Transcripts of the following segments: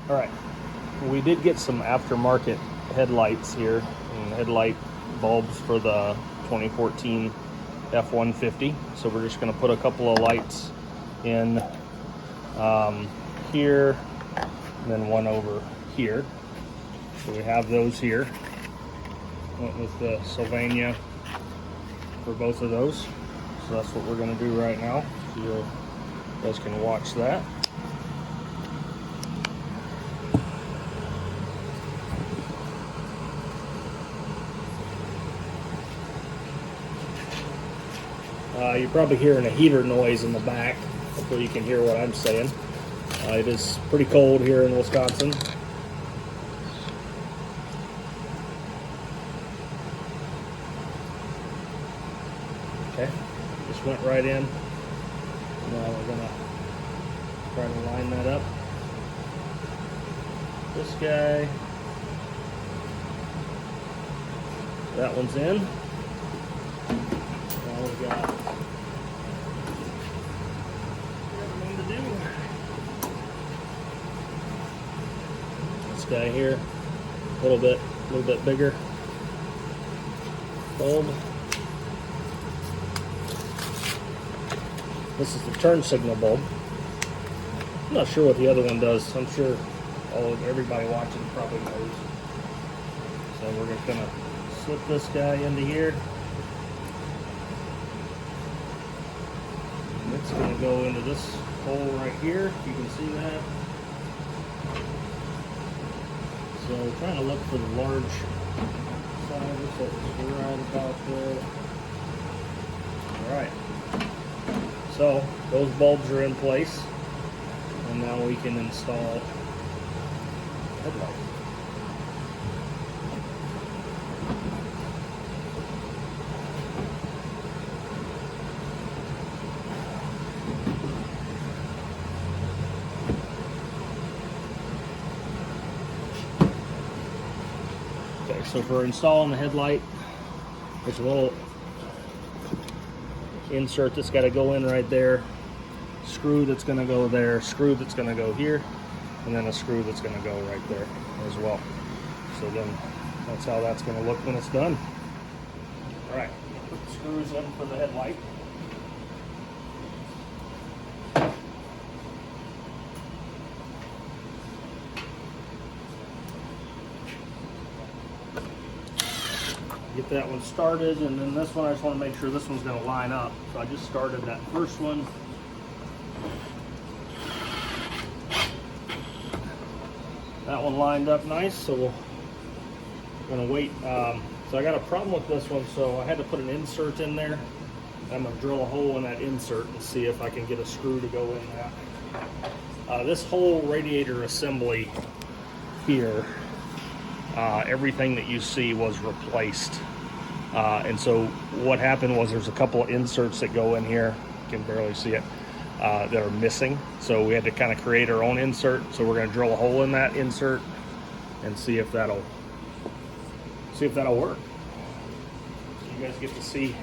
All right, we did get some aftermarket headlights here, and headlight bulbs for the 2014 F150. So we're just going to put a couple of lights in here, and then one over here. So we have those here. Went with the Sylvania for both of those. So that's what we're going to do right now. So you guys can watch that. You're probably hearing a heater noise in the back. Hopefully you can hear what I'm saying. It is pretty cold here in Wisconsin. Okay, just went right in. Now we're gonna try to line that up. This guy. That one's in. Now we've got everything to do. This guy here, a little bit bigger bulb. This is the turn signal bulb. I'm not sure what the other one does. I'm sure everybody watching probably knows. So we're just gonna slip this guy into here. And it's gonna go into this hole right here. You can see that. So trying to look for the large size. So it's right about there. All right. So those bulbs are in place, and now we can install headlight. Okay, so for installing the headlight, there's a little insert that's got to go in right there, screw that's going to go there, screw that's going to go here, and then a screw that's going to go right there as well. So then that's how that's going to look when it's done. All right, put the screws in for the headlight. Get that one started, and then this one I just want to make sure this one's going to line up. So I just started that first one. That one lined up nice, so we're going to wait. So I got a problem with this one, so I had to put an insert in there. I'm going to drill a hole in that insert and see if I can get a screw to go in that. This whole radiator assembly here, everything that you see was replaced. And so what happened was there's a couple of inserts that go in here, you can barely see it, that are missing. So we had to kind of create our own insert. So we're going to drill a hole in that insert and see if that'll work. So you guys get to see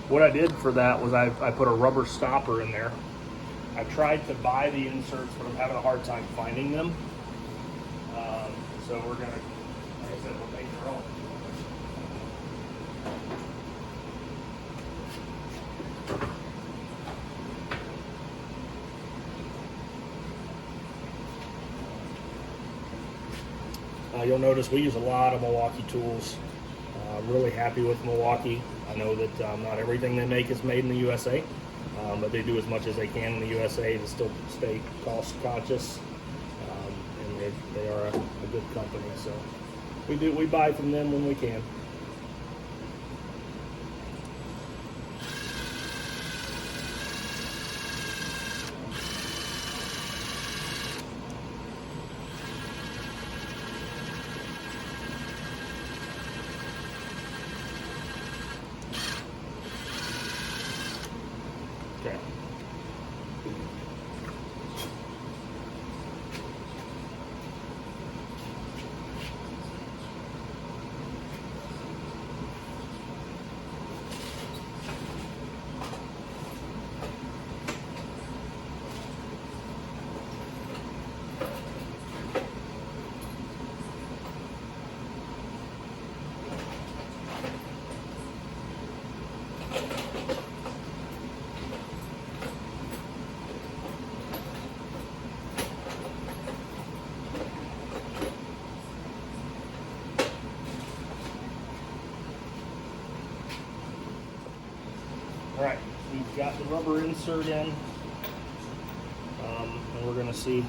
what I did for that. Was I put a rubber stopper in there. I tried to buy the inserts, but I'm having a hard time finding them. So we're going to, like I said, we'll make our own. You'll notice we use a lot of Milwaukee tools. Really happy with Milwaukee. I know that not everything they make is made in the USA, but they do as much as they can in the USA to still stay cost conscious. And they are a good company, so we buy from them when we can. Okay. got the rubber insert in, and we're gonna see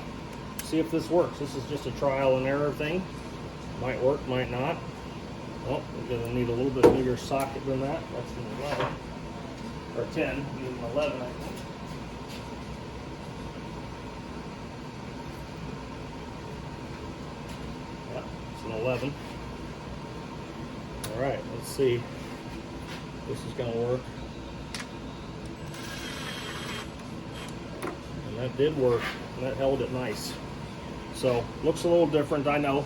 if this works. This is just a trial and error thing. Might work, might not. Oh, we're gonna need a little bit bigger socket than that. That's an 11 or 10. We need an 11, I think. Yeah, it's an 11. All right, let's see if this is gonna work. And that did work. And that held it nice. So looks a little different, I know.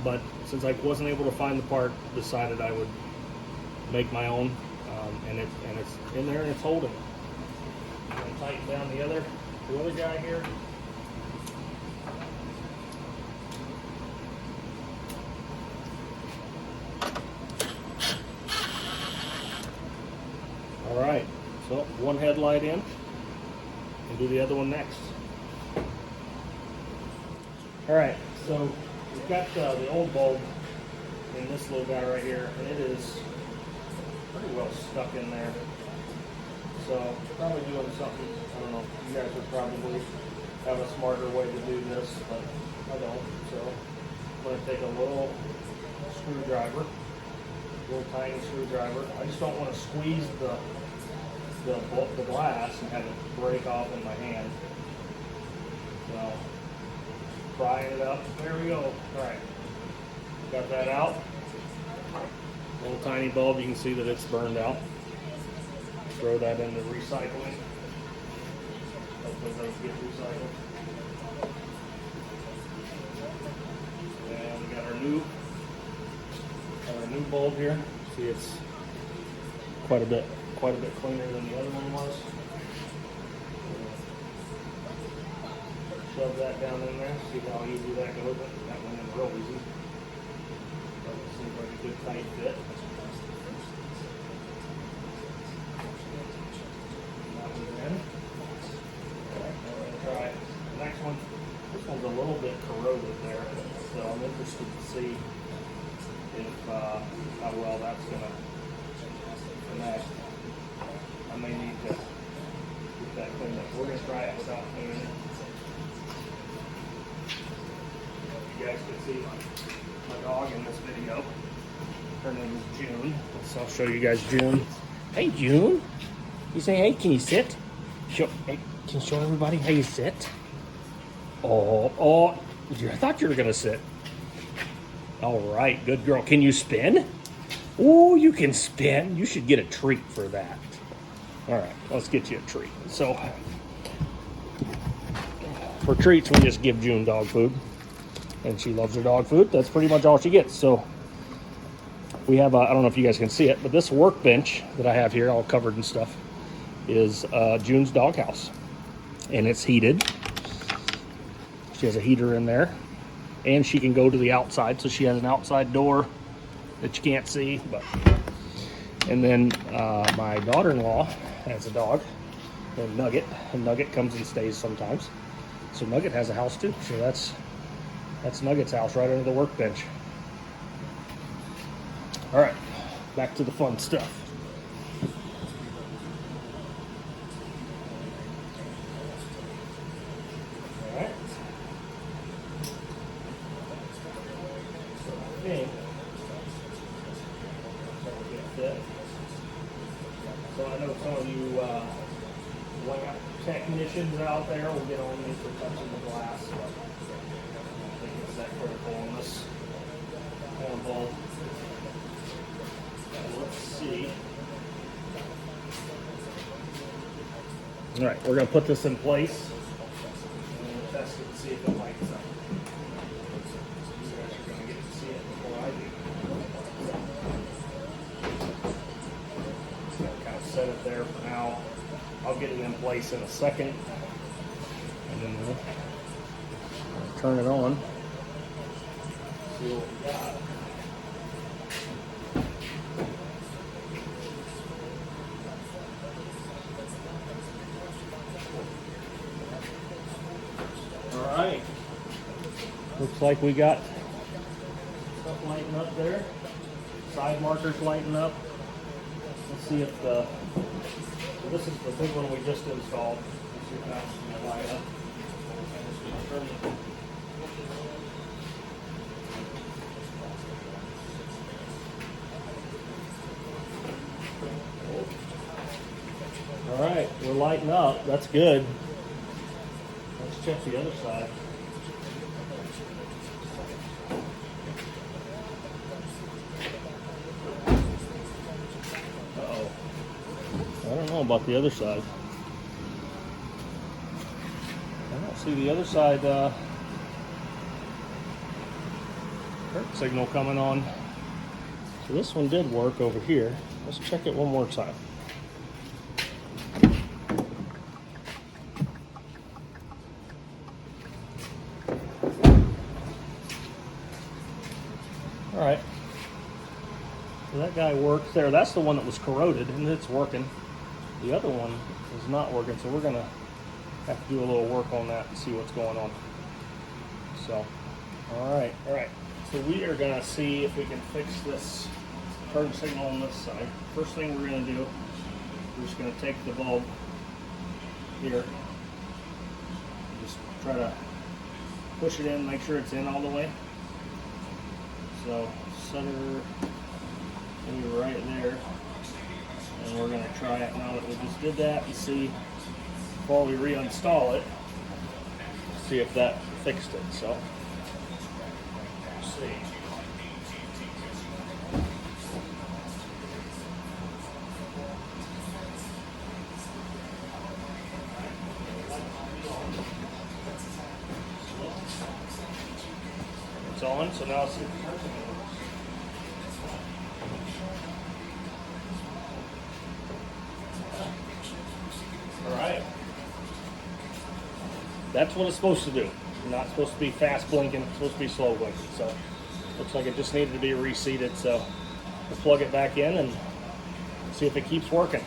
But since I wasn't able to find the part, decided I would make my own, and it's in there and it's holding. I'm gonna tighten down the other guy here. All right, so one headlight in, and do the other one next. All right, so we've got the old bulb in this little guy right here, and it is pretty well stuck in there. So probably doing something, I don't know, you guys would probably have a smarter way to do this, but I don't. So I'm going to take a little screwdriver, a little tiny screwdriver. I just don't want to squeeze the glass and have it break off in my hand. So prying it up. There we go. All right. Got that out. Little tiny bulb. You can see that it's burned out. Throw that into recycling. Hopefully those get recycled. And we got our new bulb here. See, it's quite a bit cleaner than the other one was. Shove that down in there, see how easy that goes. That went in real easy. That seems like a good tight fit. That one's in. Alright, now we're going to try the next one. This one's a little bit corroded there, so I'm interested to see if how well that's going to connect. I may need to get that cleaned up. We're going to try it without cleaning it. You guys can see my dog in this video. Her name is June. So I'll show you guys June. Hey, June. You say, hey, can you sit? Hey, can you show everybody how you sit? Oh, I thought you were going to sit. All right, good girl. Can you spin? Oh, you can spin. You should get a treat for that. All right, let's get you a treat. So for treats, we just give June dog food. And she loves her dog food. That's pretty much all she gets. So we have, I don't know if you guys can see it, but this workbench that I have here, all covered in stuff, is June's doghouse. And it's heated. She has a heater in there. And she can go to the outside, so she has an outside door that you can't see. And then my daughter-in-law has a dog named Nugget, and Nugget comes and stays sometimes. So Nugget has a house too. So that's Nugget's house right under the workbench. All right, back to the fun stuff. All right. So I think that'll get fit. So I know some of you lamp technicians out there will get on me for touching the glass. But I don't think it's that critical on this bulb. Let's see. All right, we're going to put this in place and we'll test it and see if it lights up. You guys are going to get to see it before I do. Just going to kind of set it there for now. I'll get it in place in a second, and then we'll turn it on. See what we got. All right. Looks like we got stuff lighting up there. Side markers lighting up. Let's see if the this is the big one we just installed. Let's see if that's going to light up. All right, we're lighting up. That's good. Let's check the other side. Uh-oh. I don't know about the other side. I don't see the other side turn signal coming on. So this one did work over here. Let's check it one more time. All right, so that guy works there. That's the one that was corroded, and it's working. The other one is not working, so we're gonna have to do a little work on that and see what's going on. So, all right. So we are gonna see if we can fix this turn signal on this side. First thing we're gonna do, we're just gonna take the bulb here, just try to push it in, make sure it's in all the way. So center maybe right there, and we're going to try it now that we just did that and see before we reinstall it, see if that fixed it. So let's see. It's on, so now let's see if it works. All right. That's what it's supposed to do. It's not supposed to be fast blinking, it's supposed to be slow blinking. So looks like it just needed to be reseated. So we'll plug it back in and see if it keeps working.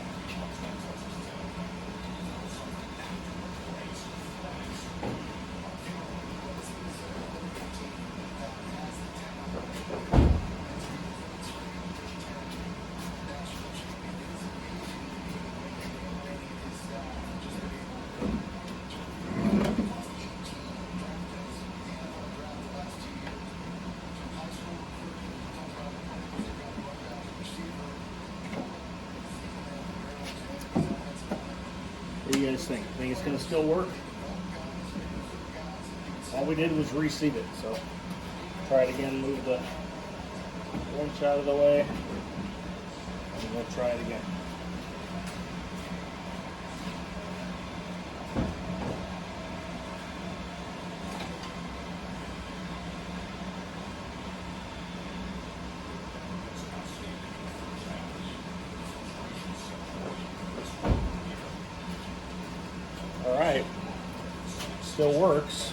What do you guys think? Think it's going to still work? All we did was reseat it, so try it again, move the wrench out of the way, and we'll try it again. All right, still works.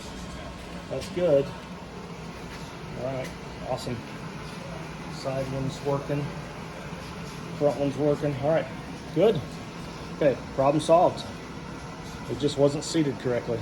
That's good. All right, awesome. Side one's working, front one's working. All right, good. Okay, problem solved. It just wasn't seated correctly.